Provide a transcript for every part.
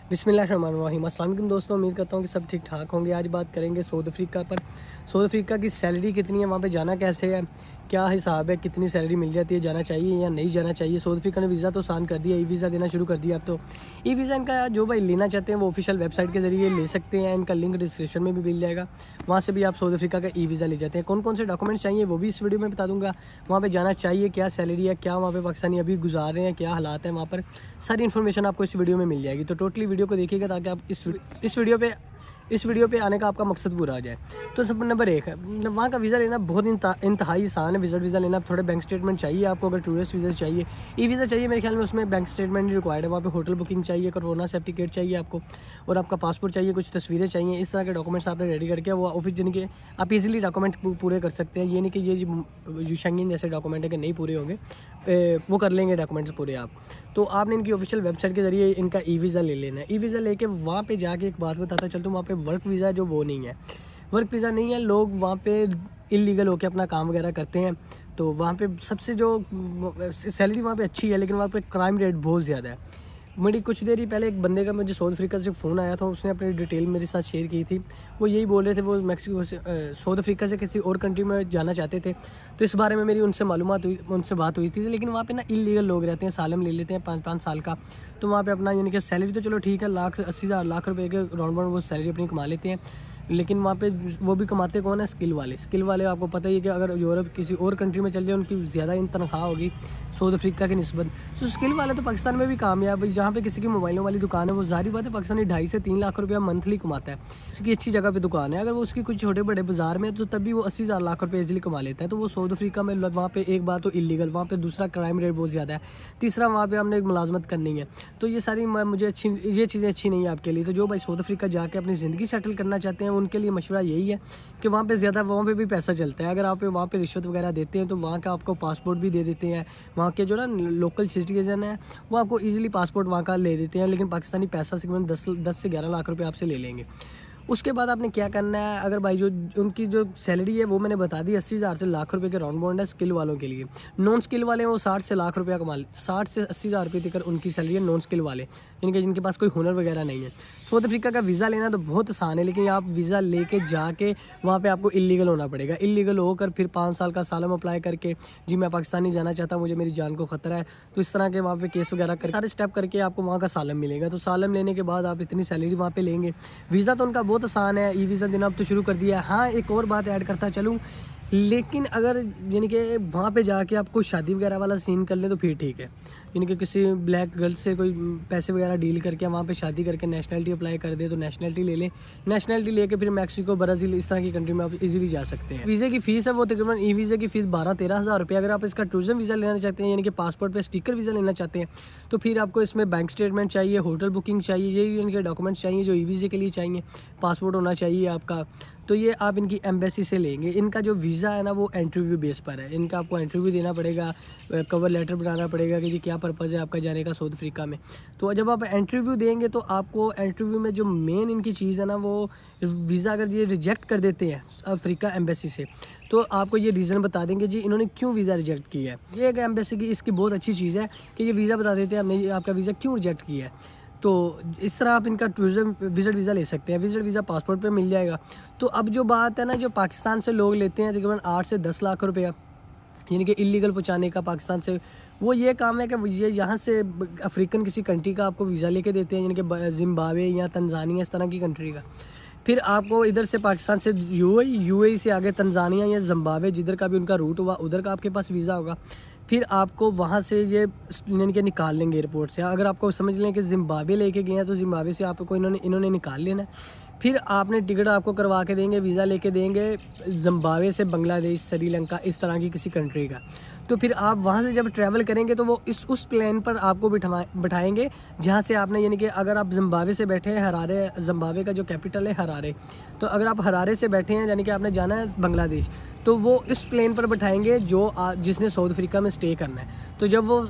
बिस्मिल्लाहिर्रहमानिर्रहीम। अस्सलाम वालेकुम दोस्तों, उम्मीद करता हूँ कि सब ठीक ठाक होंगे। आज बात करेंगे साउथ अफ्रीका पर। साउथ अफ्रीका की सैलरी कितनी है, वहाँ पे जाना कैसे है, क्या हिसाब है, कितनी सैलरी मिल जाती है, जाना चाहिए या नहीं जाना चाहिए। साउथ अफ्रीका ने वीज़ा तो आसान कर दिया, ई वीज़ा देना शुरू कर दिया। अब तो ई वीज़ा इनका जो भाई लेना चाहते हैं वो ऑफिशियल वेबसाइट के ज़रिए ले सकते हैं। इनका लिंक डिस्क्रिप्शन में भी मिल जाएगा, वहाँ से भी आप साउथ अफ्रीका का ई वीज़ा ले जाते हैं। कौन कौन से डॉक्यूमेंट्स चाहिए वो भी इस वीडियो में बता दूँगा। वहाँ पर जाना चाहिए, क्या सैलरी है, क्या वहाँ पर पाकिस्तानी अभी गुजार रहे हैं, क्या हालात हैं वहाँ पर, सारी इन्फॉर्मेशन आपको इस वीडियो में मिल जाएगी। तो टोटली वीडियो को देखिएगा ताकि आप इस वीडियो पे आने का आपका मकसद पूरा हो जाए। तो सब नंबर एक है, वहाँ का वीज़ा लेना बहुत इंतहाई आसान है। विजिट वीज़ा लेना थोड़े बैंक स्टेटमेंट चाहिए आपको। अगर टूरिस्ट वीज़ा चाहिए, ई वीज़ा चाहिए, मेरे ख्याल में उसमें बैंक स्टेटमेंट रिक्वायर्ड है। वहाँ पे होटल बुकिंग चाहिए, कोरोना सर्टिफिकेट चाहिए आपको, और आपका पासपोर्ट चाहिए, कुछ तस्वीरें चाहिए। इस तरह के डॉक्यूमेंट्स आपने रेडी करके वो ऑफिस यानी कि आप इजीली डॉक्यूमेंट पूरे कर सकते हैं। ये नहीं कि ये शेंगेन जैसे डॉक्यूमेंट है कि नहीं पूरे होंगे, वो कर लेंगे डॉक्यूमेंट्स पूरे आप। तो आपने इनकी ऑफिशियल वेबसाइट के ज़रिए इनका ई वीज़ा ले लेना है। ई वीज़ा लेके वहाँ पे जाके एक बात बताता चलता हूँ, वहाँ पे वर्क वीज़ा जो वो नहीं है, वर्क वीज़ा नहीं है। लोग वहाँ पे इलीगल होके अपना काम वगैरह करते हैं। तो वहाँ पे सबसे जो सैलरी वहाँ पे अच्छी है, लेकिन वहाँ पे क्राइम रेट बहुत ज़्यादा है। मेरी कुछ देर ही पहले एक बंदे का मुझे साउथ अफ्रीका से फ़ोन आया था, उसने अपनी डिटेल मेरे साथ शेयर की थी। वो यही बोल रहे थे, वो मैक्सिको से साउथ अफ्रीका से किसी और कंट्री में जाना चाहते थे। तो इस बारे में मेरी उनसे उनसे बात हुई थी। लेकिन वहाँ पे ना इलीगल लोग रहते हैं, सालम ले लेते हैं 5-5 साल का। तो वहाँ पे अपना यानी कि सैलरी तो चलो ठीक है, 80,000 लाख रुपए के राउंड वो सैलरी अपनी कमा लेते हैं। लेकिन वहाँ पे वो भी कमाते कौन है, स्किल वाले आपको पता ही है कि अगर यूरोप किसी और कंट्री में चल जाए उनकी ज़्यादा इन तनख्वाह होगी साउथ अफ्रीका की निस्बत। तो स्किल वाले तो पाकिस्तान में भी कामयाब है। जहाँ पे किसी की मोबाइलों वाली दुकान है, वो जारी बात है पाकिस्तानी 2.5 से 3 लाख रुपया मंथली कमाता है। उसकी अच्छी जगह पे दुकान है, अगर वो उसकी कुछ छोटे बड़े बाजार में, तो तब भी वो 80,000 लाख रुपये इजीली कमा लेता है। तो वो साउथ अफ्रीका में वहाँ पे एक बात तो इलीगल, वहाँ पे दूसरा क्राइम रेट बहुत ज़्यादा है, तीसरा वहाँ पे हमने मुलाजमत करनी है। तो ये सारी मुझे ये चीज़ें अच्छी नहीं है आपके लिए। तो जो भाई साउथ अफ्रीका जाके अपनी ज़िंदगी सेटल करना चाहते हैं, उनके लिए मशवरा यही है कि वहाँ पे भी पैसा चलता है। अगर आप वहाँ पे रिश्वत वगैरह देते हैं तो वहाँ का आपको पासपोर्ट भी दे देते हैं। वहाँ के जो ना लोकल सिटीजन है वो आपको इजीली पासपोर्ट वहाँ का ले देते हैं। लेकिन पाकिस्तानी पैसा तकरीबन 10 से 11 लाख रुपए आपसे ले लेंगे। उसके बाद आपने क्या करना है, अगर भाई जो उनकी जो सैलरी है वो मैंने बता दी, 80,000 से लाख रुपए के राउंड बाउंड है स्किल वालों के लिए। नॉन स्किल वाले वो 60 से लाख रुपया कमा 60 से 80,000 रुपये तक उनकी सैलरी है, नॉन स्किल वाले इनके जिनके पास कोई हुनर वगैरह नहीं है। साउथ अफ्रीका का वीज़ा लेना तो बहुत आसान है, लेकिन आप वीज़ा लेके जाके वहाँ पे आपको इलीगल होना पड़ेगा। इलीगल होकर फिर 5 साल का सालम अप्लाई करके, जी मैं पाकिस्तानी जाना चाहता हूँ, मुझे मेरी जान को ख़तरा है, तो इस तरह के वहाँ पे केस वगैरह कर सारे स्टेप करके आपको वहाँ का सालम मिलेगा। तो सालम लेने के बाद आप इतनी सैलरी वहाँ पे लेंगे। वीज़ा तो उनका बहुत आसान है, ई वीज़ा देना अब तो शुरू कर दिया है। हाँ, एक और बात ऐड करता चलूँ, लेकिन अगर यानी कि वहाँ पे जाके आप कोई शादी वगैरह वाला सीन कर ले तो फिर ठीक है। यानी कि किसी ब्लैक गर्ल से कोई पैसे वगैरह डील करके वहाँ पे शादी करके नेशनलिटी अप्लाई कर दे तो नेशनलिटी ले लें। नेशनलिटी लेके फिर मैक्सिको, ब्राज़ील, इस तरह की कंट्री में आप इजीली जा सकते हैं। वीज़े की फ़ीस है वो तकरीबन ई वीज़े की फ़ीस 12-13 हज़ार रुपये। अगर आप इसका टूरिज्म वीज़ा लेना चाहते हैं, यानी कि पासपोर्ट पर स्टिकर वीज़ा लेना चाहते हैं, तो फिर आपको इसमें बैंक स्टेटमेंट चाहिए, होटल बुकिंग चाहिए, यही इनके डॉक्यूमेंट्स चाहिए जो ई वीज़े के लिए चाहिए। पासपोर्ट होना चाहिए आपका। तो ये आप इनकी एम्बेसी से लेंगे। इनका जो वीज़ा है ना वो इंटरव्यू बेस पर है। इनका आपको इंटरव्यू देना पड़ेगा, कवर लेटर बनाना पड़ेगा कि जी क्या पर्पज़ है आपका जाने का साउथ अफ्रीका में। तो जब आप इंटरव्यू देंगे तो आपको इंटरव्यू में जो मेन इनकी चीज़ है ना, वो वीज़ा अगर ये रिजेक्ट कर देते हैं अफ्रीका एम्बेसी से, तो आपको ये रीज़न बता देंगे जी इन्होंने क्यों वीज़ा रिजेक्ट किया है। ये एक एम्बेसी की इसकी बहुत अच्छी चीज़ है कि ये वीज़ा बता देते हैं हमने आपका वीज़ा क्यों रिजेक्ट किया है। तो इस तरह आप इनका टूरिज्म विजिट वीज़ा ले सकते हैं। विजिट वीज़ा पासपोर्ट पे मिल जाएगा। तो अब जो बात है ना, जो पाकिस्तान से लोग लेते हैं तकरीबन 8 से 10 लाख रुपया, यानी कि इलीगल पहुँचाने का पाकिस्तान से, वो ये काम है कि ये यहाँ से अफ्रीकन किसी कंट्री का आपको वीज़ा लेके देते हैं, यानी कि जिम्बाब्वे या तंजानिया, इस तरह की कंट्री का। फिर आपको इधर से पाकिस्तान से यूएई से आगे तंजानिया या जिम्बाब्वे, जिधर का भी उनका रूट हुआ उधर का आपके पास वीज़ा होगा। फिर आपको वहाँ से ये यानी कि निकाल लेंगे एयरपोर्ट से। अगर आपको समझ लें कि जिम्बाब्वे लेके गए हैं तो जिम्बाब्वे से आपको इन्होंने निकाल लेना है। फिर आपने टिकट आपको करवा के देंगे, वीज़ा लेके देंगे जिम्बाब्वे से बांग्लादेश, श्रीलंका, इस तरह की किसी कंट्री का। तो फिर आप वहाँ से जब ट्रैवल करेंगे तो वो उस प्लेन पर आपको बिठाएंगे जहाँ से आपने, यानी कि अगर आप जिम्बाब्वे से बैठे हैं हरारे, जिम्बाब्वे का जो कैपिटल है हरारे, तो अगर आप हरारे से बैठे हैं यानी कि आपने जाना है बांग्लादेश, तो वो इस प्लेन पर बिठाएंगे जो जिसने साउथ अफ्रीका में स्टे करना है। तो जब वो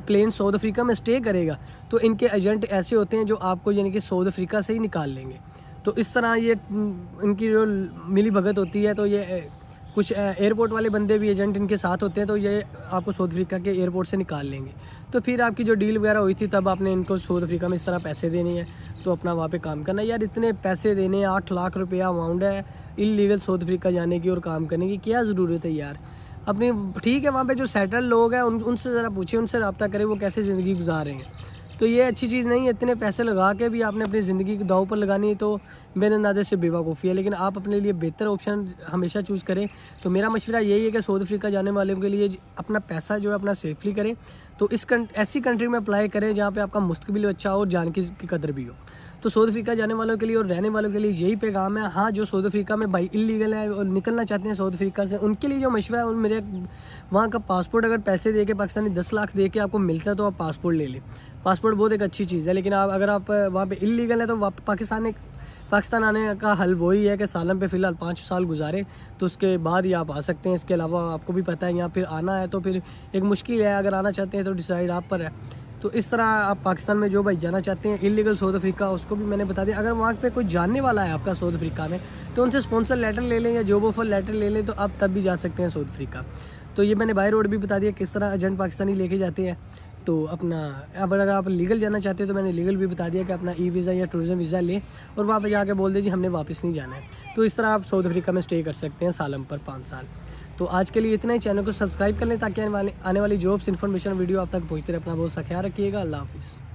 प्लेन साउथ अफ्रीका में स्टे करेगा तो इनके एजेंट ऐसे होते हैं जो आपको यानी कि साउथ अफ्रीका से ही निकाल लेंगे। तो इस तरह ये इनकी जो मिली भगत होती है। तो ये कुछ एयरपोर्ट वाले बंदे भी एजेंट इनके साथ होते हैं, तो ये आपको साउथ अफ्रीका के एयरपोर्ट से निकाल लेंगे। तो फिर आपकी जो डील वगैरह हुई थी तब आपने इनको साउथ अफ्रीका में इस तरह पैसे देने हैं। तो तो अपना वहाँ पे काम करना। यार इतने पैसे देने, 8 लाख रुपया अमाउंट है इलीगल साउथ अफ्रीका जाने की और काम करने की, क्या ज़रूरत है यार। अपनी ठीक है, वहाँ पे जो सेटल लोग हैं उनसे ज़रा पूछिए, उनसे रब्ता करें वो कैसे ज़िंदगी गुजार रहे हैं। तो ये अच्छी चीज़ नहीं है। इतने पैसे लगा के भी आपने अपनी ज़िंदगी की दाव पर लगानी है तो मेरे अंदाजे से बेवकूफ़ी है। लेकिन आप अपने लिए बेहतर ऑप्शन हमेशा चूज़ करें। तो मेरा मशवरा यही है कि साउथ अफ्रीका जाने वालों के लिए अपना पैसा जो है अपना सेफली करें। तो ऐसी कंट्री में अप्लाई करें जहाँ पे आपका मुस्तकबिल अच्छा हो और जान की कदर भी हो। तो साउथ अफ्रीका जाने वालों के लिए और रहने वालों के लिए यही पैगाम है। हाँ, जो साउथ अफ्रीका में भाई इलीगल है और निकलना चाहते हैं साउथ अफ्रीका से, उनके लिए जो मशवरा है उन मेरे वहाँ का पासपोर्ट अगर पैसे दे के पाकिस्तानी 10 लाख दे के आपको मिलता है तो आप पासपोर्ट ले लें। पासपोर्ट बहुत एक अच्छी चीज़ है। लेकिन अगर आप वहाँ पे इलीगल है तो पाकिस्तान आने का हल वही है कि सालन पे फ़िलहाल 5 साल गुजारे तो उसके बाद ही आप आ सकते हैं। इसके अलावा आपको भी पता है यहाँ फिर आना है तो फिर एक मुश्किल है। अगर आना चाहते हैं तो डिसाइड आप पर है। तो इस तरह आप पाकिस्तान में जो भाई जाना चाहते हैं इलीगल साउथ अफ्रीका, उसको भी मैंने बता दिया। अगर वहाँ पे कोई जानने वाला है आपका साउथ अफ्रीका में तो उनसे स्पॉन्सर लेटर ले लें या जॉब ऑफर लेटर ले लें तो आप तब भी जा सकते हैं साउथ अफ्रीका। तो ये मैंने बाय रोड भी बता दिया किस तरह एजेंट पाकिस्तानी लेके जाते हैं। तो अपना अब अगर आप लीगल जाना चाहते हो तो मैंने लीगल भी बता दिया कि अपना ई वीज़ा या टूरिज़म वीज़ा ले और वहाँ पे जाके बोल दीजिए हमने वापस नहीं जाना है। तो इस तरह आप साउथ अफ्रीका में स्टे कर सकते हैं सालम पर 5 साल। तो आज के लिए इतना ही। चैनल को सब्सक्राइब कर लें ताकि आने वाली जॉब्स इन्फॉर्मेशन वीडियो आप तक पहुँचते रहे। अपना बहुत सा ख्याल रखिएगा। अल्लाह हाफिज़।